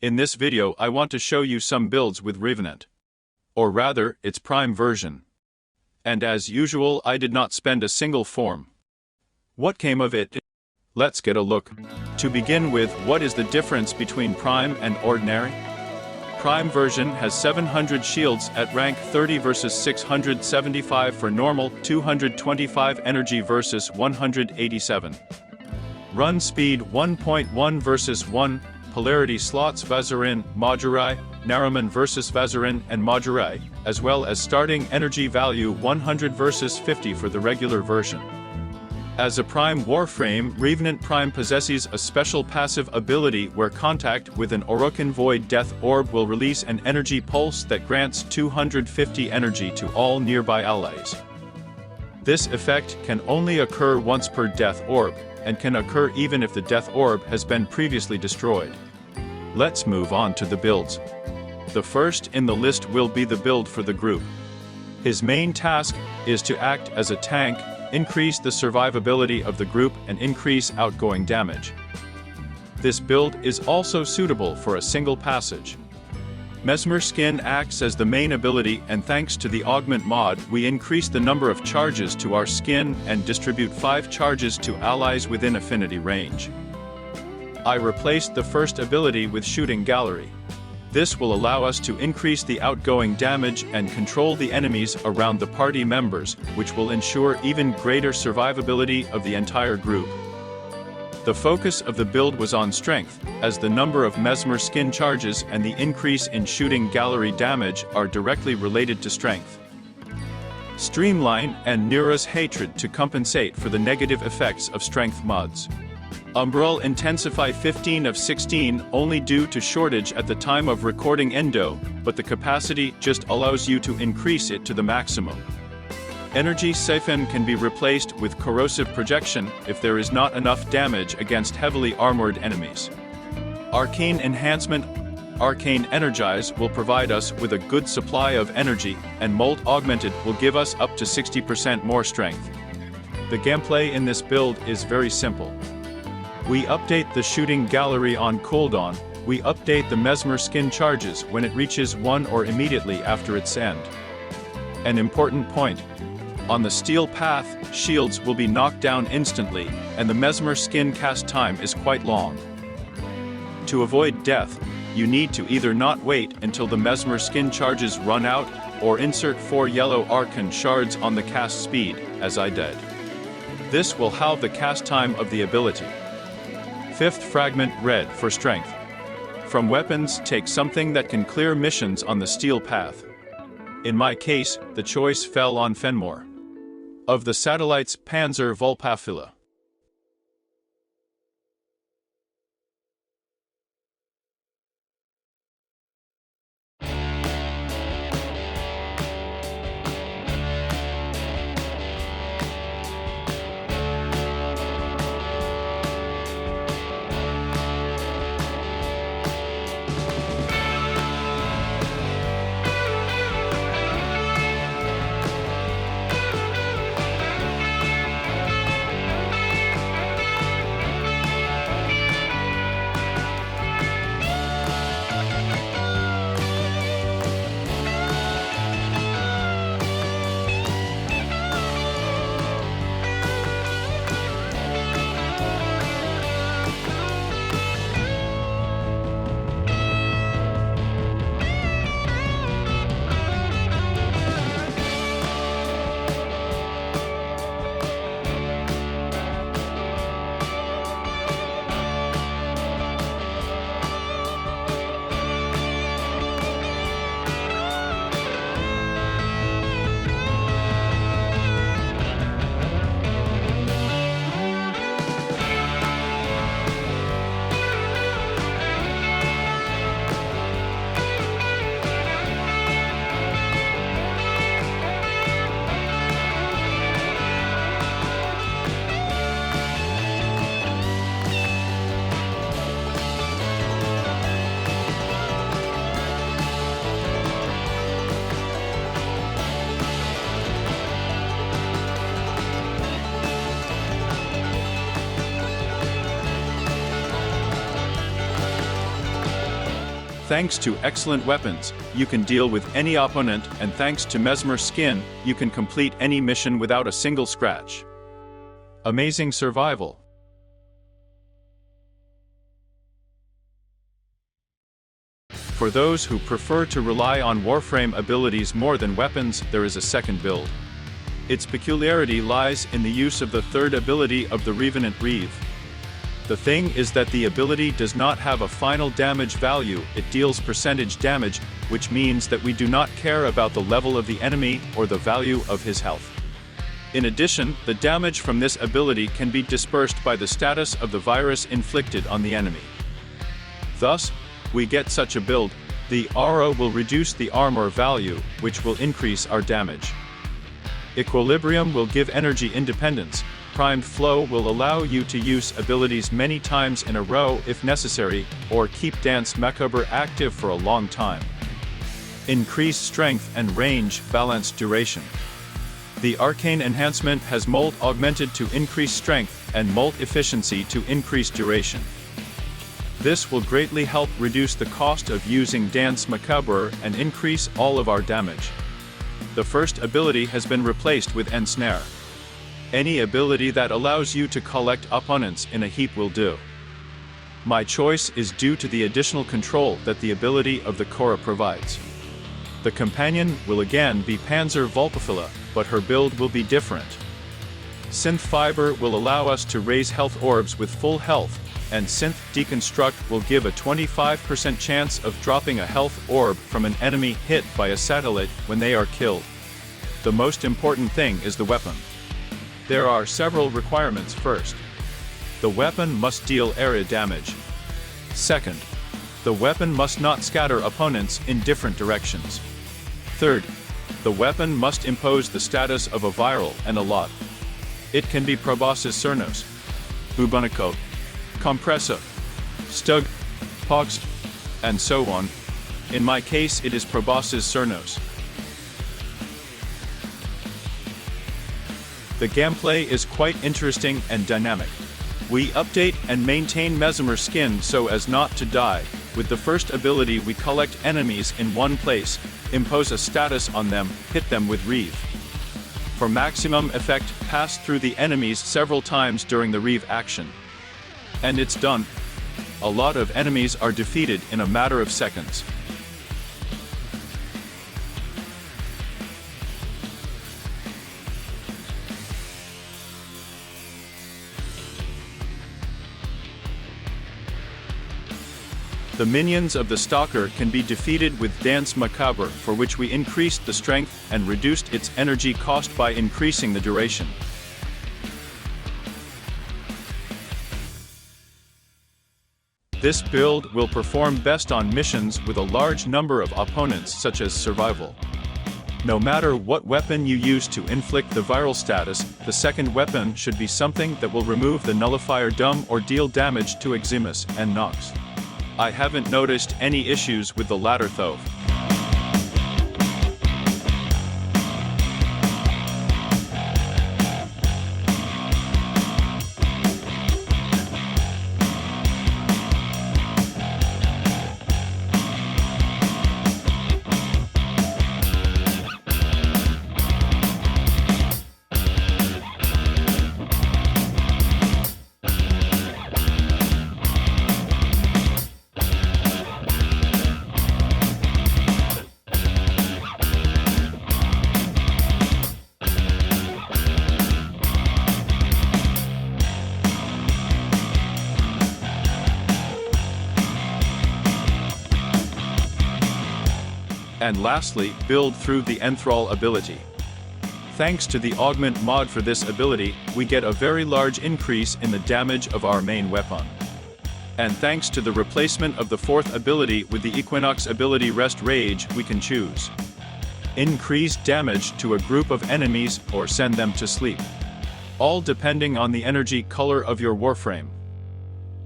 In this video I want to show you some builds with Revenant. Or rather, its Prime version. And as usual I did not spend a single form. What came of it? Let's get a look. To begin with, what is the difference between Prime and Ordinary? Prime version has 700 shields at rank 30 versus 675 for normal, 225 energy versus 187. Run speed 1.1 versus 1, polarity slots Vazarin, Madurai, Nariman versus Vazarin and Madurai, as well as starting energy value 100 versus 50 for the regular version. As a Prime Warframe, Revenant Prime possesses a special passive ability where contact with an Orokin Void Death Orb will release an energy pulse that grants 250 energy to all nearby allies. This effect can only occur once per Death Orb, and can occur even if the Death Orb has been previously destroyed. Let's move on to the builds. The first in the list will be the build for the group. His main task is to act as a tank, increase the survivability of the group and increase outgoing damage. This build is also suitable for a single passage. Mesmer Skin acts as the main ability, and thanks to the augment mod we increase the number of charges to our skin and distribute 5 charges to allies within affinity range. I replaced the first ability with Shooting Gallery. This will allow us to increase the outgoing damage and control the enemies around the party members, which will ensure even greater survivability of the entire group. The focus of the build was on strength, as the number of Mesmer Skin charges and the increase in Shooting Gallery damage are directly related to strength. Streamline and Nira's hatred to compensate for the negative effects of strength mods. Umbral Intensify 15 of 16 only due to shortage at the time of recording Endo, but the capacity just allows you to increase it to the maximum. Energy Siphon can be replaced with Corrosive Projection if there is not enough damage against heavily armored enemies. Arcane Enhancement Arcane Energize will provide us with a good supply of energy, and Molt Augmented will give us up to 60% more strength. The gameplay in this build is very simple. We update the Shooting Gallery on cooldown, we update the Mesmer Skin charges when it reaches 1 or immediately after its end. An important point. On the Steel Path, shields will be knocked down instantly, and the Mesmer Skin cast time is quite long. To avoid death, you need to either not wait until the Mesmer Skin charges run out, or insert 4 yellow Archon shards on the cast speed, as I did. This will halve the cast time of the ability. 5th Fragment Red for strength. From weapons, take something that can clear missions on the Steel Path. In my case, the choice fell on Fenmore. Of the satellites, Panzer Volpafila. Thanks to excellent weapons, you can deal with any opponent, and thanks to Mesmer skin, you can complete any mission without a single scratch. Amazing survival. For those who prefer to rely on Warframe abilities more than weapons, there is a second build. Its peculiarity lies in the use of the third ability of the Revenant Prime. The thing is that the ability does not have a final damage value, it deals percentage damage, which means that we do not care about the level of the enemy or the value of his health. In addition, the damage from this ability can be dispersed by the status of the virus inflicted on the enemy. Thus, we get such a build. The aura will reduce the armor value, which will increase our damage. Equilibrium will give energy independence. Primed Flow will allow you to use abilities many times in a row if necessary, or keep Dance Macabre active for a long time. Increased strength and range, balanced duration. The Arcane Enhancement has Molt augmented to increase strength, and Molt efficiency to increase duration. This will greatly help reduce the cost of using Dance Macabre and increase all of our damage. The first ability has been replaced with Ensnare. Any ability that allows you to collect opponents in a heap will do. My choice is due to the additional control that the ability of the Korra provides. The companion will again be Panzer Volpafilla, but her build will be different. Synth Fiber will allow us to raise health orbs with full health, and Synth Deconstruct will give a 25% chance of dropping a health orb from an enemy hit by a satellite when they are killed. The most important thing is the weapon. There are several requirements. First, the weapon must deal area damage. Second, the weapon must not scatter opponents in different directions. Third, the weapon must impose the status of a viral and a lot. It can be Proboscis Cernos, Bubonico, Compressa, Stug, Pox, and so on. In my case it is Proboscis Cernos. The gameplay is quite interesting and dynamic. We update and maintain Mesmer skin so as not to die. With the first ability we collect enemies in one place, impose a status on them, hit them with Reeve. For maximum effect, pass through the enemies several times during the Reeve action. And it's done. A lot of enemies are defeated in a matter of seconds. The minions of the Stalker can be defeated with Dance Macabre, for which we increased the strength and reduced its energy cost by increasing the duration. This build will perform best on missions with a large number of opponents such as Survival. No matter what weapon you use to inflict the viral status, the second weapon should be something that will remove the nullifier dumb or deal damage to Eximus and Nox. I haven't noticed any issues with the latter though. And lastly, build through the Enthrall ability. Thanks to the augment mod for this ability, we get a very large increase in the damage of our main weapon. And thanks to the replacement of the fourth ability with the Equinox ability Rest Rage, we can choose increase damage to a group of enemies or send them to sleep, all depending on the energy color of your Warframe.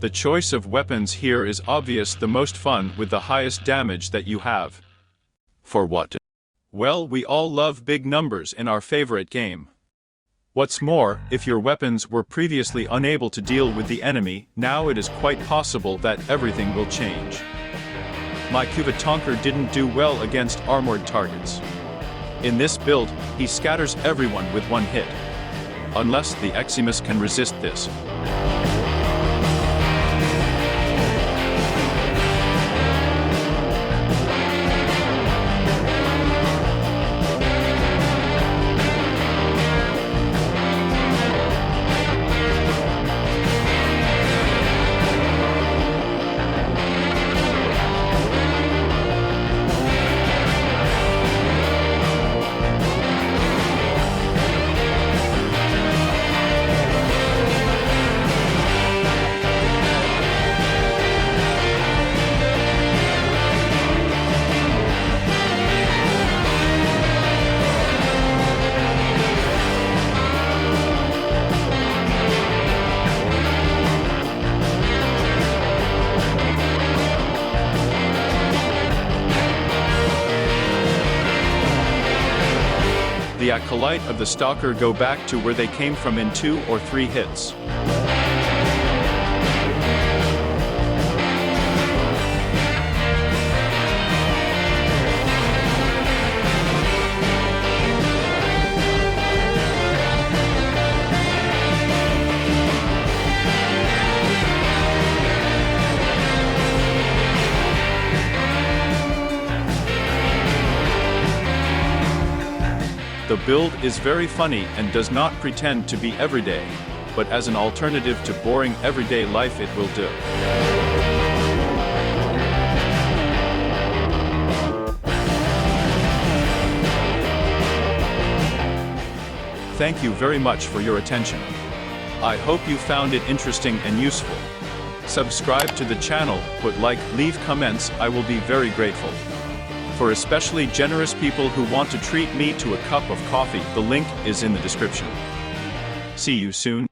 The choice of weapons here is obvious, the most fun with the highest damage that you have. For what? Well, we all love big numbers in our favorite game. What's more, if your weapons were previously unable to deal with the enemy, now it is quite possible that everything will change. My Kuvatonker didn't do well against armored targets. In this build, he scatters everyone with one hit. Unless the Eximus can resist this. The acolyte of the stalker go back to where they came from in 2 or 3 hits. The build is very funny and does not pretend to be everyday, but as an alternative to boring everyday life it will do. Thank you very much for your attention. I hope you found it interesting and useful. Subscribe to the channel, put like, leave comments, I will be very grateful. For especially generous people who want to treat me to a cup of coffee, the link is in the description. See you soon.